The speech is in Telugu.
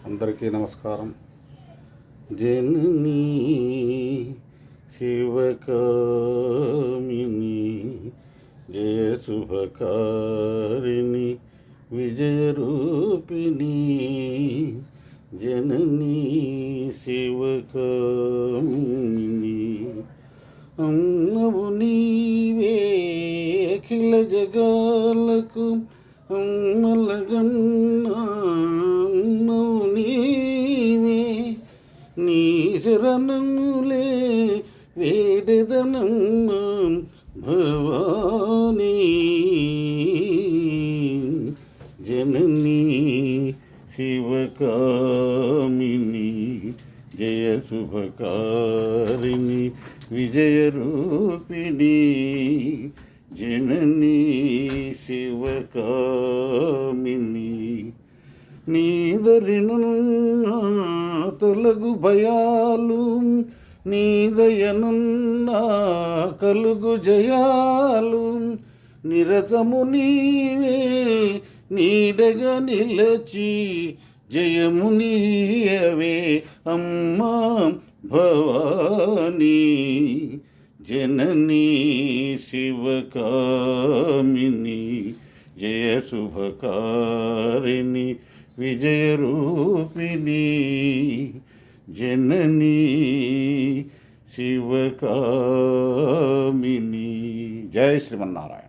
అందరికీ నమస్కారం. జననీ శివకామిని జయ శుభకారిణి విజయరూపిణి జననీ శివకామిని అమ్మవు నీవే అఖిల జగాలకు అమ్మలగన్నా నీ శరణములే వేడెదనమ్మ భవానీ జననీ శివకామిని జయ శుభకారిణి విజయరూపిణి జననీ శివకామిని నీదరినున్నా తొలగు భయాలు నీదయనున్నా కలుగు జయాలు నిరతము నీవే నీడగా నిలచి జయము నీయవే అమ్మా భవానీ జననీ శివకామిని జయ శుభకారిణి విజయరూపిణి జననీ శివకామిని. జయ శ్రీమన్నారాయణ.